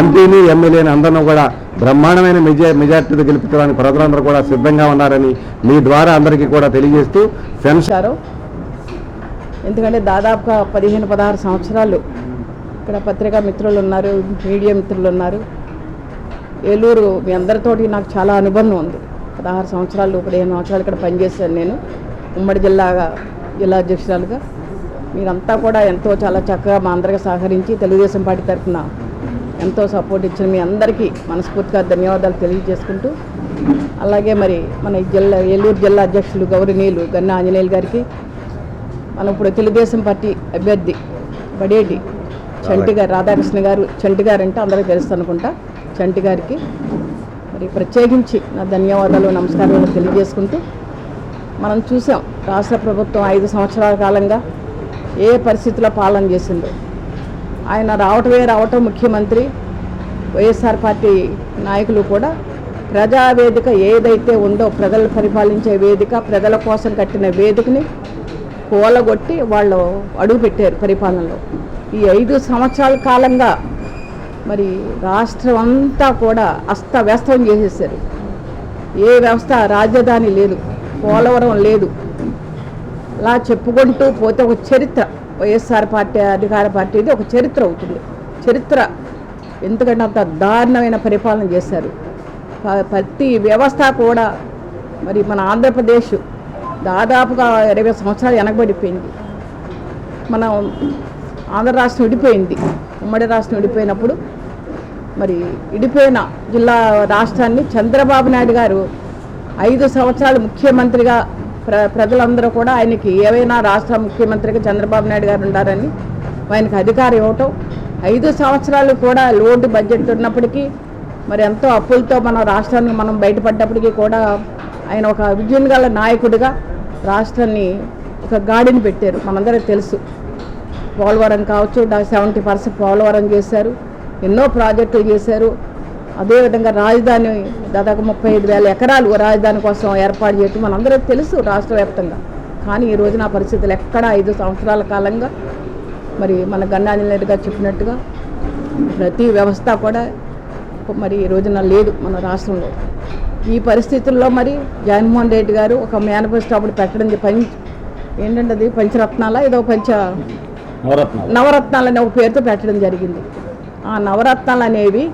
ఎంపీని, ఎమ్మెల్యేని అందరినీ కూడా బ్రహ్మాండమైన మెజార్టీతో గెలిపించడానికి ప్రజలందరూ కూడా సిద్ధంగా ఉన్నారని మీ ద్వారా అందరికీ కూడా తెలియజేస్తూ, పెన్షన్ ఎందుకంటే దాదాపుగా 15-16 సంవత్సరాలు ఇక్కడ పత్రికా మిత్రులు ఉన్నారు, మీడియా మిత్రులు ఉన్నారు. ఏలూరు మీ అందరితోటి నాకు చాలా అనుబంధం ఉంది. 16 సంవత్సరాలు 15 సంవత్సరాలు ఇక్కడ పనిచేశాను నేను ఉమ్మడి జిల్లా అధ్యక్షురాలుగా. మీరంతా కూడా ఎంతో చాలా చక్కగా మా అందరికీ సహకరించి తెలుగుదేశం పార్టీ తరఫున ఎంతో సపోర్ట్ ఇచ్చిన మీ అందరికీ మనస్ఫూర్తిగా ధన్యవాదాలు తెలియజేసుకుంటూ, అలాగే మరి మన ఏలూరు జిల్లా అధ్యక్షులు గౌరవనీయులు గన్నా ఆంజనేయులు గారికి, మనం ఇప్పుడు తెలుగుదేశం పార్టీ అభ్యర్థి బడేటి చంటి గారు, రాధాకృష్ణ గారు, చంటి గారు అంటే అందరికీ తెలుసు అనుకుంటా, చంటి గారికి మరి ప్రత్యేకించి నా ధన్యవాదాలు, నమస్కారాలు తెలియజేసుకుంటూ, మనం చూసాం రాష్ట్ర ప్రభుత్వం 5 సంవత్సరాల కాలంగా ఏ పరిస్థితిలో పాలన చేసిందో. ఆయన రావటం ముఖ్యమంత్రి, వైఎస్ఆర్ పార్టీ నాయకులు కూడా ప్రజావేదిక ఏదైతే ఉందో, ప్రజలు పరిపాలించే వేదిక, ప్రజల కోసం కట్టిన వేదికని కూలగొట్టి వాళ్ళు అడుగుపెట్టారు పరిపాలనలో. ఈ 5 సంవత్సరాల కాలంగా మరి రాష్ట్రం అంతా కూడా అస్తవ్యస్తం చేసేసారు. ఏ వ్యవస్థ, రాజధాని లేదు, పోలవరం లేదు, అలా చెప్పుకుంటూ పోతే ఒక చరిత్ర, వైఎస్ఆర్ పార్టీ అధికార పార్టీది ఒక చరిత్ర అవుతుంది. చరిత్ర ఎందుకంటే అంత దారుణమైన పరిపాలన చేశారు. ప్రతి వ్యవస్థ కూడా మరి మన ఆంధ్రప్రదేశ్ దాదాపుగా 20 సంవత్సరాలు వెనకబడిపోయింది. మనం ఆంధ్ర రాష్ట్రం విడిపోయింది, ఉమ్మడి రాష్ట్రం విడిపోయినప్పుడు మరి విడిపోయిన జిల్లా రాష్ట్రాన్ని చంద్రబాబు నాయుడు గారు 5 సంవత్సరాలు ముఖ్యమంత్రిగా ప్రజలందరూ కూడా ఆయనకి ఏవైనా రాష్ట్ర ముఖ్యమంత్రిగా చంద్రబాబు నాయుడు గారు ఉండారని ఆయనకు అధికారం ఇవ్వటం, 5 సంవత్సరాలు కూడా లోటు బడ్జెట్ ఉన్నప్పటికీ మరి ఎంతో అప్పులతో మన రాష్ట్రాన్ని మనం బయటపడ్డప్పటికీ కూడా ఆయన ఒక విజన్ గల నాయకుడిగా రాష్ట్రాన్ని ఒక గాడిని పెట్టారు. మనందరికీ తెలుసు, పోలవరం కావచ్చు, 70% పోలవరం చేశారు, ఎన్నో ప్రాజెక్టులు చేశారు. అదేవిధంగా రాజధాని దాదాపు 35,000 ఎకరాలు రాజధాని కోసం ఏర్పాటు చేయటం మనందరికీ తెలుసు రాష్ట్ర వ్యాప్తంగా. కానీ ఈ రోజున ఆ పరిస్థితులు ఎక్కడ 5 సంవత్సరాల కాలంగా మరి మన గన్నాంజనేయులు గారు చెప్పినట్టుగా ప్రతి వ్యవస్థ కూడా మరి ఈ రోజున లేదు మన రాష్ట్రంలో. ఈ పరిస్థితుల్లో మరి జగన్మోహన్ రెడ్డి గారు ఒక మేనిఫెస్టో అప్పుడు పెట్టడం ఏంటంటే అది పంచరత్నాల ఏదో నవరత్నాలు ఒక పేరుతో పెట్టడం జరిగింది. ఆ నవరత్నాలు అనేవి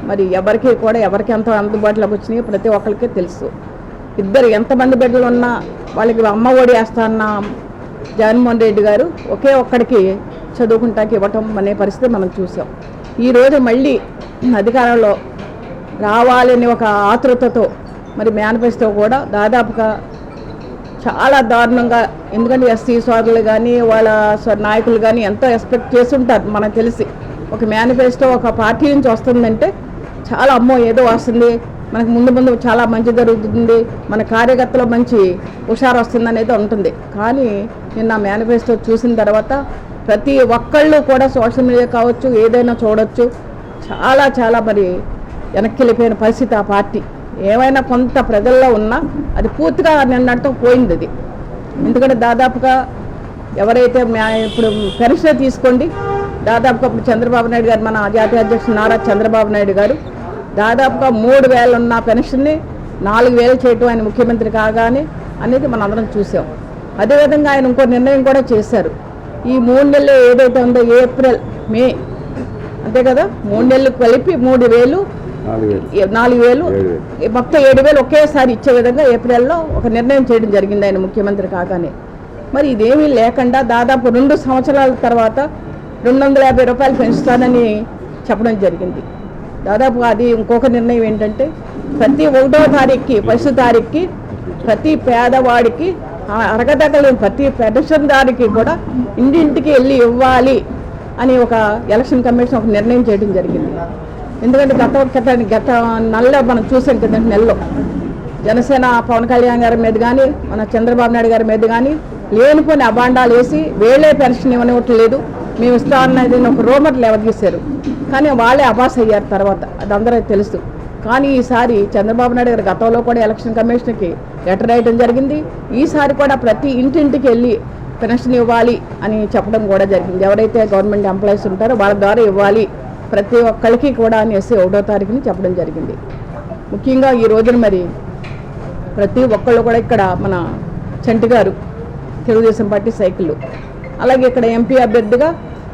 మరి ఎవరికి ఎంత అందుబాటులోకి వచ్చినాయో ప్రతి ఒక్కరికి తెలుసు. ఇద్దరు ఎంతమంది బిడ్డలు ఉన్నా వాళ్ళకి అమ్మ ఒడి వేస్తా అన్న జగన్మోహన్ రెడ్డి గారు ఒకే ఒక్కడికి చదువుకుంటాకి ఇవ్వటం అనే పరిస్థితి మనం చూసాం. ఈరోజు మళ్ళీ అధికారంలో రావాలని ఒక ఆతృతతో మరి మేనిఫెస్టో కూడా దాదాపుగా చాలా దారుణంగా, ఎందుకంటే ఎస్సీ సోదరులు కానీ వాళ్ళ నాయకులు కానీ ఎంతో ఎక్స్పెక్ట్ చేస్తుంటారు. మనకు తెలిసి ఒక మేనిఫెస్టో ఒక పార్టీ నుంచి వస్తుందంటే చాలా అమ్మో ఏదో వస్తుంది, మనకు ముందు చాలా మంచి జరుగుతుంది, మన కార్యకర్తలో మంచి హుషారు వస్తుంది అనేది ఉంటుంది. కానీ నిన్న మేనిఫెస్టో చూసిన తర్వాత ప్రతి ఒక్కళ్ళు కూడా సోషల్ మీడియా కావచ్చు ఏదైనా చూడొచ్చు, చాలా మరి వెనక్కి వెళ్ళిపోయిన పరిస్థితి ఆ పార్టీ. ఏమైనా కొంత ప్రజల్లో ఉన్నా అది పూర్తిగా నిన్నటితో పోయింది అది. ఎందుకంటే దాదాపుగా ఎవరైతే ఇప్పుడు పెన్షన్ తీసుకోండి, దాదాపుగా చంద్రబాబు నాయుడు గారు మన జాతీయ అధ్యక్షుడు నారా చంద్రబాబు నాయుడు గారు దాదాపుగా 3,000 ఉన్న పెన్షన్ని 4,000 చేయటం ఆయన ముఖ్యమంత్రి కాగానే అనేది మనం అందరం చూసాం. అదేవిధంగా ఆయన ఇంకో నిర్ణయం కూడా చేశారు. ఈ 3 నెలలు ఏదైతే ఉందో ఏప్రిల్ మే అంతే కదా, 3 నెలలు కలిపి 3,000 4,000 మొత్తం 7,000 ఒకేసారి ఇచ్చే విధంగా ఏప్రిల్లో ఒక నిర్ణయం చేయడం జరిగింది ఆయన ముఖ్యమంత్రి కాగానే. మరి ఇదేమీ లేకుండా దాదాపు 2 సంవత్సరాల తర్వాత 250 రూపాయలు పెంచుతానని చెప్పడం జరిగింది. దాదాపు అది ఇంకొక నిర్ణయం ఏంటంటే ప్రతి 1వ తారీఖుకి 1 తారీఖుకి ప్రతి పేదవాడికి అరగదగలేని ప్రతి పెన్షన్దారికి కూడా ఇంటింటికి వెళ్ళి ఇవ్వాలి అని ఒక ఎలక్షన్ కమిషన్ ఒక నిర్ణయం చేయడం జరిగింది. ఎందుకంటే గత నెలలో మనం చూసాం కదండి, నెలలో జనసేన పవన్ కళ్యాణ్ గారి మీద కానీ మన చంద్రబాబు నాయుడు గారి మీద కానీ లేనిపోని అబాండాలు వేసి వేళే పెన్షన్ ఇవ్వనివ్వట్లేదు, మేము ఇస్తామన్నది ఒక రూమర్ లేవదీశారు. కానీ వాళ్ళే అబాస్ అయ్యారు తర్వాత, అది అందరికీ తెలుసు. కానీ ఈసారి చంద్రబాబు నాయుడు గారు గతంలో కూడా ఎలక్షన్ కమిషన్కి లెటర్ రాయడం జరిగింది. ఈసారి కూడా ప్రతి ఇంటింటికి వెళ్ళి పెన్షన్ ఇవ్వాలి అని చెప్పడం కూడా జరిగింది. ఎవరైతే గవర్నమెంట్ ఎంప్లాయీస్ ఉంటారో వాళ్ళ ద్వారా ఇవ్వాలి ప్రతి ఒక్కరికి కూడా అనేసి 1వ తారీఖుని చెప్పడం జరిగింది. ముఖ్యంగా ఈ రోజున మరి ప్రతి ఒక్కళ్ళు కూడా ఇక్కడ మన చంటి గారు తెలుగుదేశం పార్టీ సైకిల్, అలాగే ఇక్కడ ఎంపీ అభ్యర్థిగా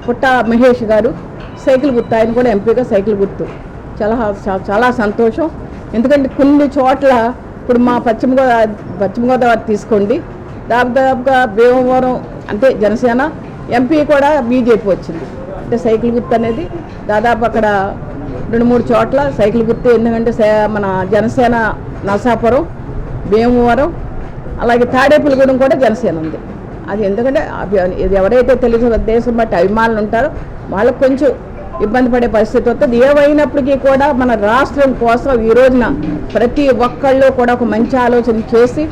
పుట్ట మహేష్ గారు సైకిల్ గుర్తు, ఆయన కూడా ఎంపీగా సైకిల్ గుర్తు. చాలా సంతోషం. ఎందుకంటే కొన్ని చోట్ల ఇప్పుడు మా పశ్చిమ గోదావరి తీసుకోండి, దాదాపుగా భీమవరం అంటే జనసేన, ఎంపీ కూడా బీజేపీ వచ్చింది. అంటే సైకిల్ గుర్తు అనేది దాదాపు అక్కడ 2-3 చోట్ల సైకిల్ గుర్తు. ఎందుకంటే మన జనసేన నరసాపురం, భీమవరం, అలాగే తాడేపల్లిగూడెం కూడా జనసేన ఉంది. అది ఎందుకంటే ఇది ఎవరైతే తెలుగుదేశం బట్టి అభిమానులు ఉంటారో వాళ్ళకు కొంచెం ఇబ్బంది పడే పరిస్థితి వస్తుంది. ఏమైనప్పటికీ కూడా మన రాష్ట్రం కోసం ఈ రోజున ప్రతి ఒక్కళ్ళు కూడా ఒక మంచి ఆలోచన చేసి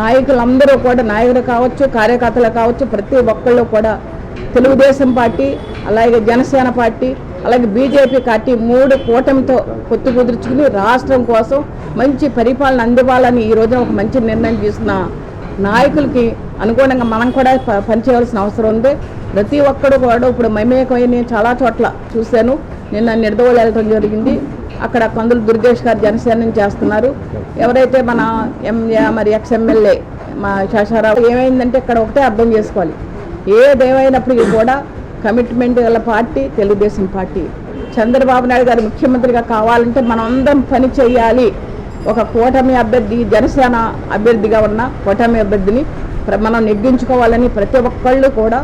నాయకులందరూ కూడా, నాయకులు కావచ్చు కార్యకర్తలు కావచ్చు, ప్రతి ఒక్కళ్ళు కూడా తెలుగుదేశం పార్టీ అలాగే జనసేన పార్టీ అలాగే బీజేపీ పార్టీ 3 కూటమితో పొత్తు కుదుర్చుకుని రాష్ట్రం కోసం మంచి పరిపాలన అందివ్వాలని ఈ రోజున ఒక మంచి నిర్ణయం తీసుకున్న నాయకులకి అనుగుణంగా మనం కూడా పనిచేయవలసిన అవసరం ఉంది. ప్రతి ఒక్కరు కూడా ఇప్పుడు మమేకమైన చాలా చోట్ల చూశాను. నిన్న నిర్దోళ వెళ్ళడం జరిగింది. అక్కడ కందులు దుర్గేష్ గారు జనసేన నుంచి చేస్తున్నారు. ఎవరైతే మన మరి ఎక్స్ఎమ్మెల్యే మా శేషారావు, ఏమైందంటే ఇక్కడ ఒకటే అర్థం చేసుకోవాలి, ఏదేమైనప్పటికీ కూడా కమిట్మెంట్ గల పార్టీ తెలుగుదేశం పార్టీ. చంద్రబాబు నాయుడు గారు ముఖ్యమంత్రిగా కావాలంటే మనం అందరం పని చేయాలి. ఒక కూటమి అభ్యర్థి, జనసేన అభ్యర్థిగా ఉన్న కూటమి అభ్యర్థిని మనం నెగ్గించుకోవాలని ప్రతి ఒక్కళ్ళు కూడా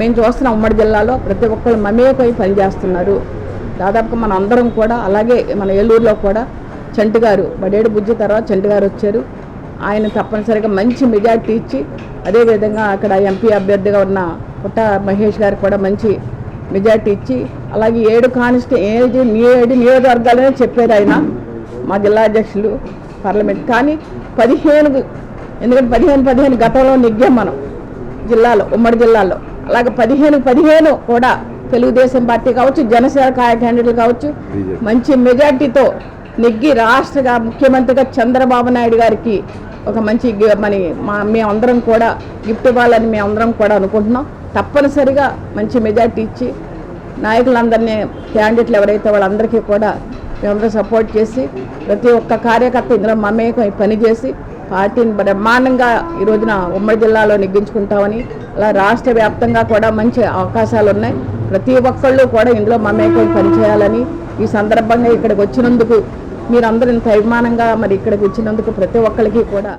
మేము చూస్తున్నాం. ఉమ్మడి జిల్లాలో ప్రతి ఒక్కళ్ళు మమేకై పనిచేస్తున్నారు. దాదాపుగా మన అందరం కూడా, అలాగే మన ఏలూరులో కూడా చంటి గారు, బడేడు బుజ్జి తర్వాత చంటి గారు వచ్చారు. ఆయన తప్పనిసరిగా మంచి మెజార్టీ ఇచ్చి, అదేవిధంగా అక్కడ ఎంపీ అభ్యర్థిగా ఉన్న పుట్ట మహేష్ గారు కూడా మంచి మెజార్టీ ఇచ్చి, అలాగే 7 నియోజకవర్గాలనే చెప్పారు ఆయన, మా జిల్లా అధ్యక్షులు పార్లమెంట్. కానీ 15 ఎందుకంటే 15 గతంలో నెగ్గాం మనం జిల్లాలో, ఉమ్మడి జిల్లాలో. అలాగే 15 కూడా తెలుగుదేశం పార్టీ కావచ్చు, జనసేన క్యాండిడేట్లు కావచ్చు, మంచి మెజార్టీతో నెగ్గి రాష్ట్ర ముఖ్యమంత్రిగా చంద్రబాబు నాయుడు గారికి ఒక మంచి మేమందరం కూడా గిఫ్ట్ ఇవ్వాలని మేమందరం కూడా అనుకుంటున్నాం. తప్పనిసరిగా మంచి మెజార్టీ ఇచ్చి నాయకులందరినీ, క్యాండిడేట్లు ఎవరైతే వాళ్ళందరికీ కూడా మేమందరం సపోర్ట్ చేసి ప్రతి ఒక్క కార్యకర్త ఇందులో మమేకం పనిచేసి పార్టీని బ్రహ్మాండంగా ఈ రోజున ఉమ్మడి జిల్లాలో నెగ్గించుకుంటామని, అలా రాష్ట్ర వ్యాప్తంగా కూడా మంచి అవకాశాలు ఉన్నాయి. ప్రతి ఒక్కళ్ళు కూడా ఇందులో మమేకం పనిచేయాలని ఈ సందర్భంగా ఇక్కడికి వచ్చినందుకు, మీరందరూ ఇంత అభిమానంగా మరి ఇక్కడికి వచ్చినందుకు ప్రతి ఒక్కరికి కూడా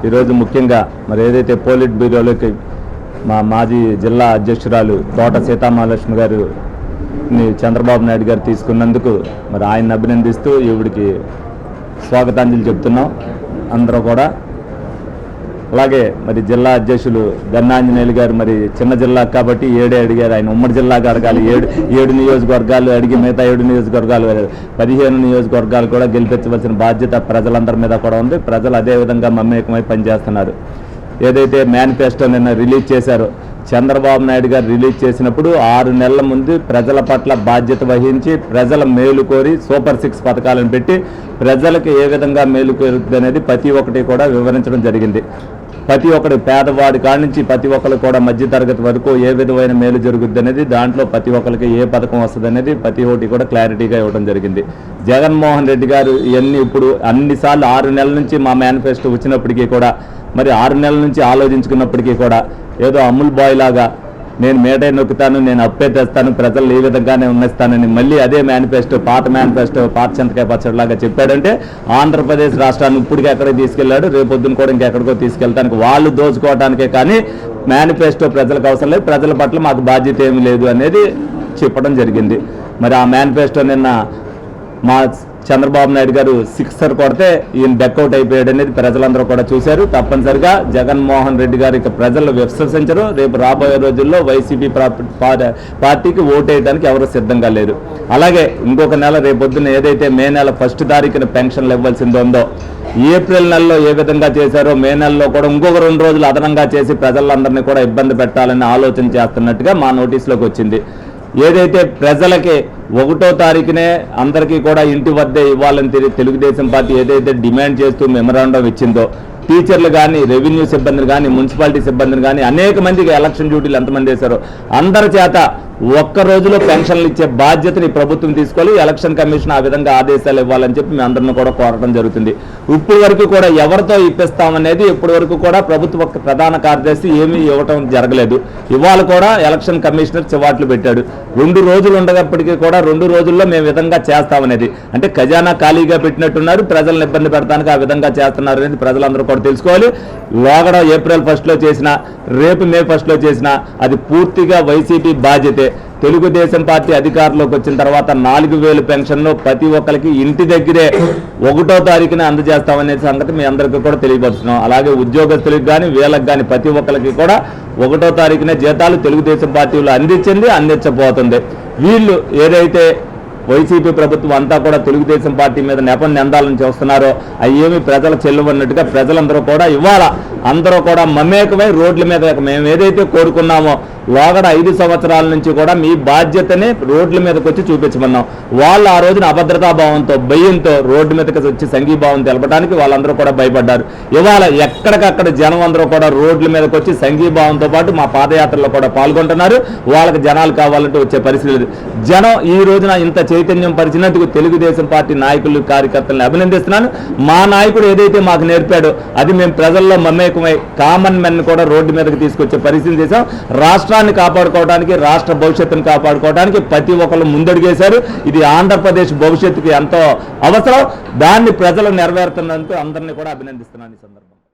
ఈరోజు ముఖ్యంగా మరి ఏదైతే పోలిట్ బ్యూరోలోకి మా మాజీ జిల్లా అధ్యక్షురాలు తోట సీతామహాలక్ష్మి గారు చంద్రబాబు నాయుడు గారు తీసుకున్నందుకు మరి ఆయన్ని అభినందిస్తూ ఈవిడికి స్వాగతాంజలి చెప్తున్నాం అందరూ కూడా. అలాగే మరి జిల్లా అధ్యక్షులు గన్నాంజనేయులు గారు మరి చిన్న జిల్లా కాబట్టి 7 అడిగారు, ఆయన ఉమ్మడి జిల్లాగా అడగాలి. 7 నియోజకవర్గాలు అడిగి మిగతా 7 నియోజకవర్గాలు 15 నియోజకవర్గాలు కూడా గెలిపించవలసిన బాధ్యత ప్రజలందరి మీద కూడా ఉంది. ప్రజలు అదేవిధంగా మమేకమై పనిచేస్తున్నారు. ఏదైతే మేనిఫెస్టో నిన్న రిలీజ్ చేశారో, చంద్రబాబు నాయుడు గారు రిలీజ్ చేసినప్పుడు 6 నెలల ముందు ప్రజల పట్ల బాధ్యత వహించి ప్రజల మేలు కోరి సూపర్ 6 పథకాలను పెట్టి ప్రజలకు ఏ విధంగా మేలు కోరుతుంది అనేది ప్రతి ఒక్కటి కూడా వివరించడం జరిగింది. ప్రతి ఒక్కటి పేదవాడి కాడి నుంచి ప్రతి ఒక్కరు కూడా మధ్యతరగతి వరకు ఏ విధమైన మేలు జరుగుద్ది అనేది, దాంట్లో ప్రతి ఒక్కరికి ఏ పథకం వస్తుంది అనేది ప్రతి ఒక్కటి కూడా క్లారిటీగా ఇవ్వడం జరిగింది. జగన్మోహన్ రెడ్డి గారు ఇవన్నీ ఇప్పుడు అన్నిసార్లు 6 నెలల నుంచి మా మేనిఫెస్టో వచ్చినప్పటికీ కూడా మరి 6 నెలల నుంచి ఆలోచించుకున్నప్పటికీ కూడా ఏదో అమూల్ బాయ్ లాగా నేను మేడే నొక్కుతాను, నేను అప్పే తెస్తాను, ప్రజలు ఈ విధంగానే ఉన్నస్తానని మళ్ళీ అదే మేనిఫెస్టో పాత చింతకాయ పచ్చడిలాగా చెప్పాడంటే ఆంధ్రప్రదేశ్ రాష్ట్రాన్ని ఇప్పటికి ఎక్కడికి తీసుకెళ్లాడు, రేపొద్దున కూడా ఇంకెక్కడికో తీసుకెళ్తానికి వాళ్ళు దోచుకోవడానికే కానీ మేనిఫెస్టో ప్రజలకు అవసరం లేదు, ప్రజల పట్ల మాకు బాధ్యత ఏమీ లేదు అనేది చెప్పడం జరిగింది. మరి ఆ మేనిఫెస్టో నిన్న మా చంద్రబాబు నాయుడు గారు 6 కొడితే ఈయన డెక్అవుట్ అయిపోయాడు అనేది ప్రజలందరూ కూడా చూశారు. తప్పనిసరిగా జగన్మోహన్ రెడ్డి గారు ఇక ప్రజలు విశ్వసించరు. రేపు రాబోయే రోజుల్లో వైసీపీ పార్టీకి ఓటేయడానికి ఎవరు సిద్ధంగా లేరు. అలాగే ఇంకొక నెల రేపొద్దున ఏదైతే మే నెల 1 తారీఖున పెన్షన్లు ఇవ్వాల్సింది ఉందో, ఏప్రిల్ నెలలో ఏ విధంగా చేశారో మే నెలలో కూడా ఇంకొక 2 రోజులు అదనంగా చేసి ప్రజలందరినీ కూడా ఇబ్బంది పెట్టాలని ఆలోచన చేస్తున్నట్టుగా మా నోటీసులోకి వచ్చింది. ఏదైతే ప్రజలకి 1వ తారీఖునే అందరికీ కూడా ఇంటి వద్దే ఇవ్వాలని తెలుగుదేశం పార్టీ ఏదైతే డిమాండ్ చేస్తూ మెమరాండం ఇచ్చిందో, టీచర్లు కానీ, రెవెన్యూ సిబ్బందిని కానీ, మున్సిపాలిటీ సిబ్బందిని కానీ అనేక మందికి ఎలక్షన్ డ్యూటీలు ఎంతమంది వేశారో అందరి చేత ఒక్క రోజులో పెన్షన్లు ఇచ్చే బాధ్యతని ప్రభుత్వం తీసుకోవాలి. ఎలక్షన్ కమిషన్ ఆ విధంగా ఆదేశాలు ఇవ్వాలని చెప్పి మేము అందరిని కూడా కోరడం జరుగుతుంది. ఇప్పటి వరకు కూడా ఎవరితో ఇప్పిస్తామనేది ఇప్పటి వరకు కూడా ప్రభుత్వ ప్రధాన కార్యదర్శి ఏమీ ఇవ్వటం జరగలేదు. ఇవాళ కూడా ఎలక్షన్ కమిషనర్ చివాట్లు పెట్టాడు. 2 రోజులు ఉండేటప్పటికీ కూడా 2 రోజుల్లో మేము విధంగా చేస్తామనేది, అంటే ఖజానా ఖాళీగా పెట్టినట్టున్నారు, ప్రజలను ఇబ్బంది పెడతానికి ఆ విధంగా చేస్తున్నారు అనేది ప్రజలందరూ కూడా తెలుసుకోవాలి. లోగడ ఏప్రిల్ 1లో చేసిన, రేపు మే 1లో చేసిన అది పూర్తిగా వైసీపీ బాధ్యతే. తెలుగుదేశం పార్టీ అధికారంలోకి వచ్చిన తర్వాత 4000 పెన్షన్లు ప్రతి ఒక్కరికి ఇంటి దగ్గరే 1వ తారీఖున అందజేస్తామనే సంగతి మీ అందరికీ కూడా తెలియపరుస్తున్నాం. అలాగే ఉద్యోగస్తులకు కానీ వీళ్ళకి కానీ ప్రతి ఒక్కరికి కూడా 1వ తారీఖునే జీతాలు తెలుగుదేశం పార్టీలో అందించబోతుంది. వీళ్ళు ఏదైతే వైసీపీ ప్రభుత్వం అంతా కూడా తెలుగుదేశం పార్టీ మీద నిందాలను చేస్తున్నారో అవి ఏమి ప్రజల చెల్లువన్నట్టుగా ప్రజలందరూ కూడా ఇవాళ అందరూ కూడా మమేకమై రోడ్ల మీద మేము ఏదైతే కోరుకున్నామో లోగడ 5 సంవత్సరాల నుంచి కూడా మీ బాధ్యతని రోడ్ల మీదకి వచ్చి చూపించమన్నాం. వాళ్ళు ఆ రోజున అభద్రతాభావంతో భయంతో రోడ్డు మీదకి వచ్చి సంఘీభావం తెలపడానికి వాళ్ళందరూ కూడా భయపడ్డారు. ఇవాళ ఎక్కడికక్కడ జనం అందరూ కూడా రోడ్ల మీదకి వచ్చి సంఘీభావంతో పాటు మా పాదయాత్రలో కూడా పాల్గొంటున్నారు. వాళ్ళకి జనాలు కావాలంటే వచ్చే పరిస్థితి లేదు. జనం ఈ రోజున ఇంత చైతన్యం పరిచినందుకు తెలుగుదేశం పార్టీ నాయకులు కార్యకర్తలను అభినందిస్తున్నాను. మా నాయకుడు ఏదైతే మాకు నేర్పాడో అది మేము ప్రజల్లో మమేకమై కామన్ మెన్ కూడా రోడ్డు మీదకి తీసుకొచ్చే పరిస్థితి చేశాం. రాష్ట్రాన్ని కాపాడుకోవడానికి, రాష్ట్ర భవిష్యత్తును కాపాడుకోవడానికి ప్రతి ఒక్కరు ముందడుగేశారు. ఇది ఆంధ్రప్రదేశ్ భవిష్యత్తుకి ఎంతో అవసరం. దాన్ని ప్రజలు నెరవేరుతున్నందుకు అందరినీ కూడా అభినందిస్తున్నాను ఈ సందర్భంగా.